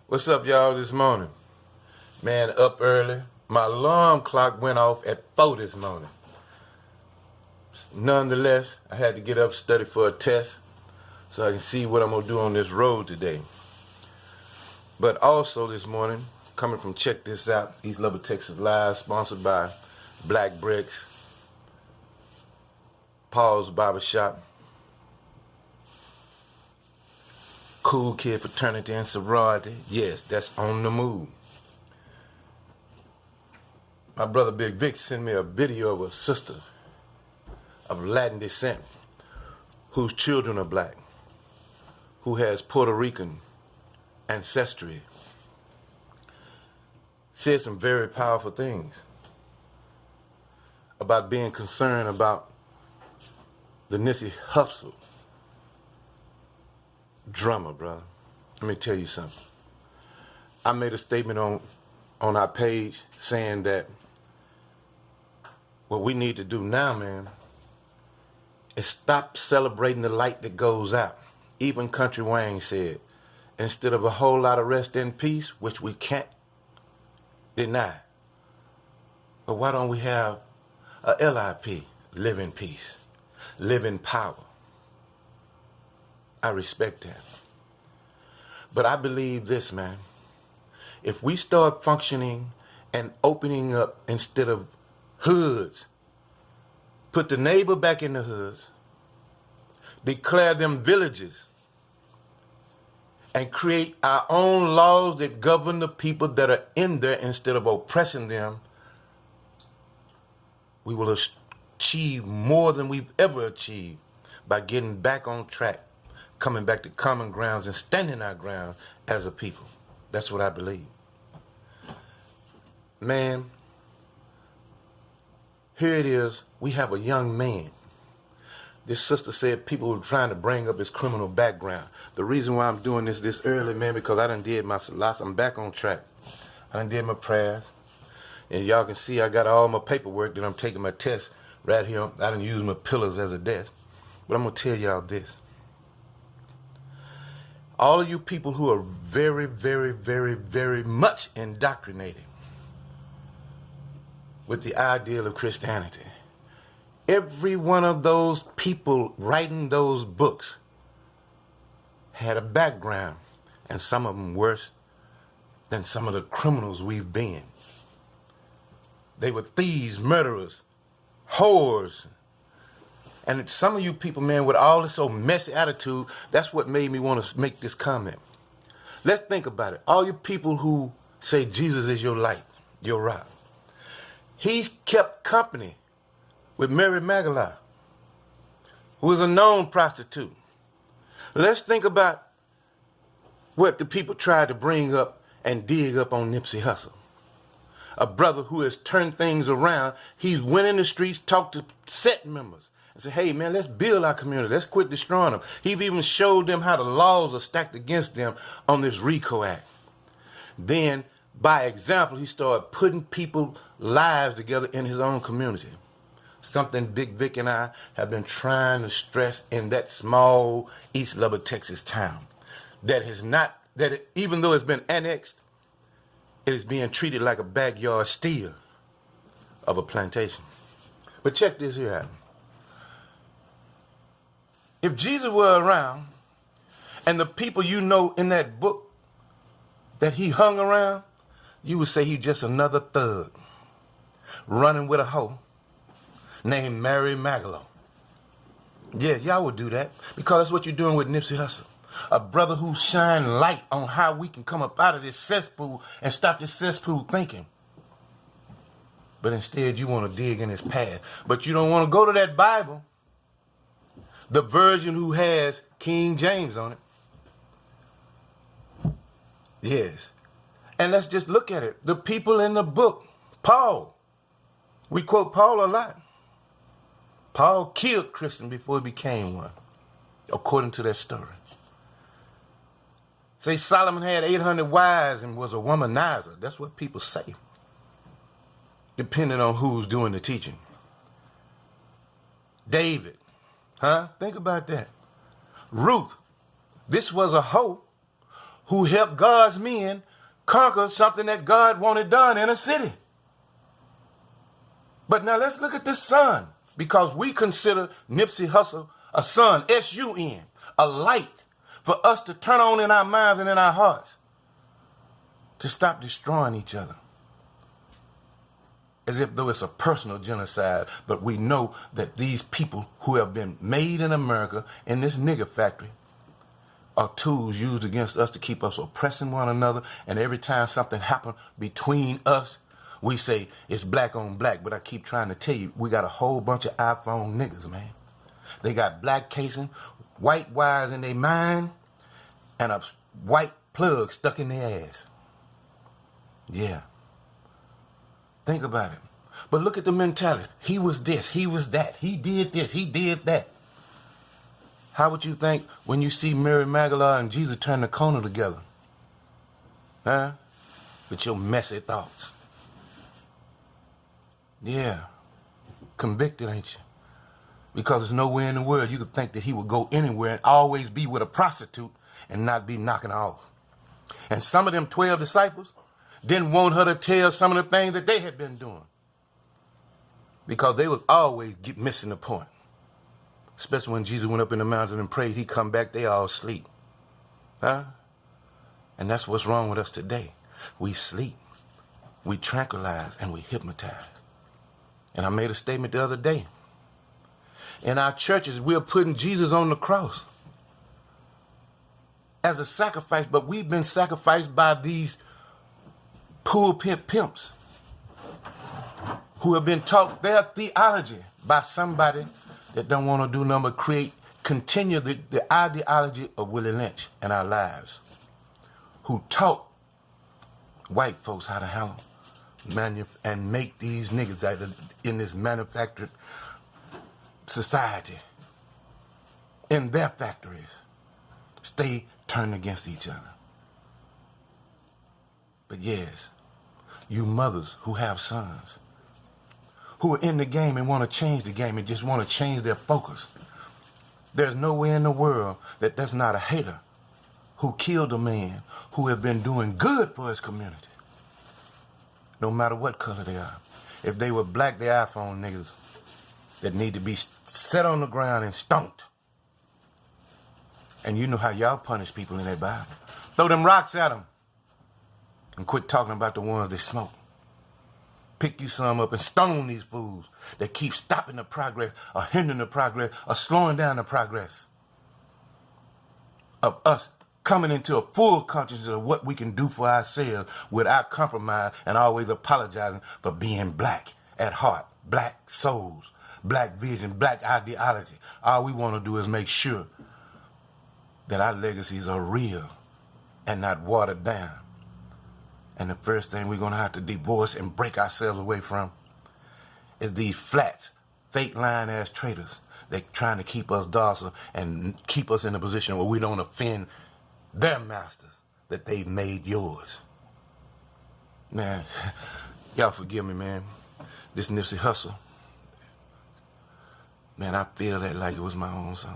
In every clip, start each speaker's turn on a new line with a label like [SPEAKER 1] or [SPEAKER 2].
[SPEAKER 1] What's up, y'all, this morning? Man, up early. My alarm clock went off at 4 this morning. Nonetheless, I had to get up, study for a test, so I can see what I'm going to do on this road today. But also this morning, coming from Check This Out, East Lubbock, Texas Live, sponsored by Black Bricks, Paul's Barbershop, Cool Kid Fraternity and Sorority. Yes, that's on the move. My brother Big Vic sent me a video of a sister of Latin descent whose children are black, who has Puerto Rican ancestry. Said some very powerful things about being concerned about the Nippsey Hussle drummer, brother. Let me tell you something. I made a statement on our page saying that what we need to do now, man, is stop celebrating the light that goes out. Even Country Wayne said, instead of a whole lot of rest in peace, which we can't deny, but why don't we have a LIP, live in peace, live in power? I respect that. But I believe this, man. If we start functioning and opening up instead of hoods, put the neighbor back in the hoods, declare them villages, and create our own laws that govern the people that are in there instead of oppressing them, we will achieve more than we've ever achieved by getting back on track, coming back to common grounds and standing our ground as a people. That's what I believe. Man, here it is. We have a young man. This sister said people were trying to bring up his criminal background. The reason why I'm doing this early, man, because I done did my salats. I'm back on track. I done did my prayers. And y'all can see I got all my paperwork that I'm taking my test right here. I done used my pillars as a desk. But I'm going to tell y'all this. All of you people who are very, very, very, very much indoctrinated with the ideal of Christianity, every one of those people writing those books had a background, and some of them worse than some of the criminals we've been. They were thieves, murderers, whores. And some of you people, man, with all this old messy attitude, that's what made me want to make this comment. Let's think about it. All you people who say Jesus is your light, your rock. He kept company with Mary Magdalene, who was a known prostitute. Let's think about what the people tried to bring up and dig up on Nippsey Hussle. A brother who has turned things around. He's went in the streets, talked to set members, and said, hey, man, let's build our community. Let's quit destroying them. He even showed them how the laws are stacked against them on this RICO Act. Then, by example, he started putting people's lives together in his own community. Something Big Vic and I have been trying to stress in that small East Lubbock, Texas town. Even though it's been annexed, it is being treated like a backyard steal of a plantation. But check this here out. If Jesus were around and the people you know in that book that he hung around, you would say he's just another thug running with a hoe named Mary Magdalene. Yeah, y'all would do that because that's what you're doing with Nippsey Hussle. A brother who shine light on how we can come up out of this cesspool and stop this cesspool thinking. But instead you want to dig in his past. But you don't want to go to that Bible, the version who has King James on it. Yes. And let's just look at it. The people in the book, Paul. We quote Paul a lot. Paul killed Christian before he became one, according to that story. Say Solomon had 800 wives and was a womanizer. That's what people say, depending on who's doing the teaching. David, Think about that. Ruth, this was a hoe who helped God's men conquer something that God wanted done in a city. But now let's look at this son, because we consider Nippsey Hussle a son, S-U-N, a light for us to turn on in our minds and in our hearts to stop destroying each other. As if though it's a personal genocide, but we know that these people who have been made in America in this nigger factory are tools used against us to keep us oppressing one another. And every time something happens between us, we say it's black on black. But I keep trying to tell you, we got a whole bunch of iPhone niggas, man. They got black casing, white wires in their mind, and a white plug stuck in their ass. Yeah. Think about it. But look at the mentality. He was this, he was that, he did this, he did that. How would you think when you see Mary Magdalene and Jesus turn the corner together? Huh? With your messy thoughts. Yeah. Convicted, ain't you? Because there's nowhere in the world you could think that he would go anywhere and always be with a prostitute and not be knocking her off. And some of them 12 disciples didn't want her to tell some of the things that they had been doing, because they was always missing the point. Especially when Jesus went up in the mountain and prayed, he come back, they all sleep. Huh? And that's what's wrong with us today. We sleep, we tranquilize, and we hypnotize. And I made a statement the other day. In our churches, we're putting Jesus on the cross as a sacrifice, but we've been sacrificed by these pulpit pimps who have been taught their theology by somebody that don't want to do nothing but continue the ideology of Willie Lynch in our lives, who taught white folks how to handle and make these niggas out in this manufactured society, in their factories, stay turned against each other. But yes, you mothers who have sons, who are in the game and want to change the game and just want to change their focus. There's nowhere in the world that there's not a hater who killed a man who have been doing good for his community. No matter what color they are. If they were black, they're iPhone niggas that need to be set on the ground and stoned. And you know how y'all punish people in their Bible. Throw them rocks at them and quit talking about the ones that smoke. Pick you some up and stone these fools that keep stopping the progress or hindering the progress or slowing down the progress of us coming into a full consciousness of what we can do for ourselves without compromise and always apologizing for being black at heart, black souls, black vision, black ideology. All we want to do is make sure that our legacies are real and not watered down. And the first thing we're going to have to divorce and break ourselves away from is these flats, fake lying-ass traitors that trying to keep us docile and keep us in a position where we don't offend their masters that they've made yours. Man, y'all forgive me, man. This Nippsey Hussle, man, I feel that like it was my own son.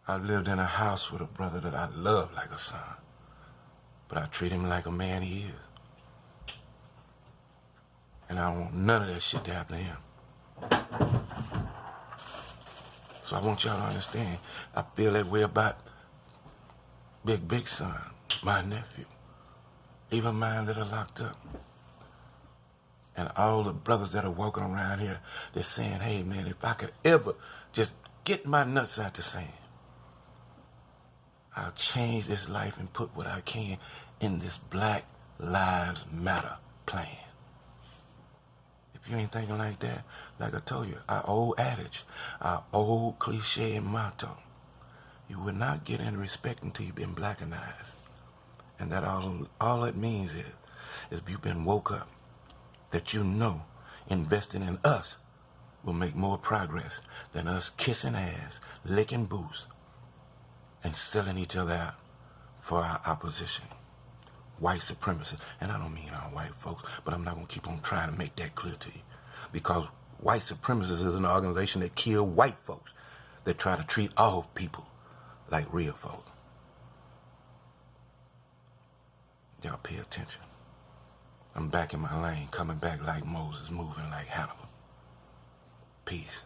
[SPEAKER 1] I lived in a house with a brother that I love like a son, but I treat him like a man he is. And I don't want none of that shit to happen to him. So I want y'all to understand, I feel that way about Big Son, my nephew, even mine that are locked up. And all the brothers that are walking around here, they're saying, hey man, if I could ever just get my nuts out the sand, I'll change this life and put what I can in this Black Lives Matter plan. If you ain't thinking like that, like I told you, our old adage, our old cliche and motto, you will not get any respect until you've been blackenized. And that all it means is if you've been woke up, that you know investing in us will make more progress than us kissing ass, licking boots, and selling each other out for our opposition. White supremacists. And I don't mean all white folks, but I'm not going to keep on trying to make that clear to you. Because white supremacists is an organization that kill white folks, that try to treat all people like real folk. Y'all pay attention. I'm back in my lane, coming back like Moses, moving like Hannibal. Peace.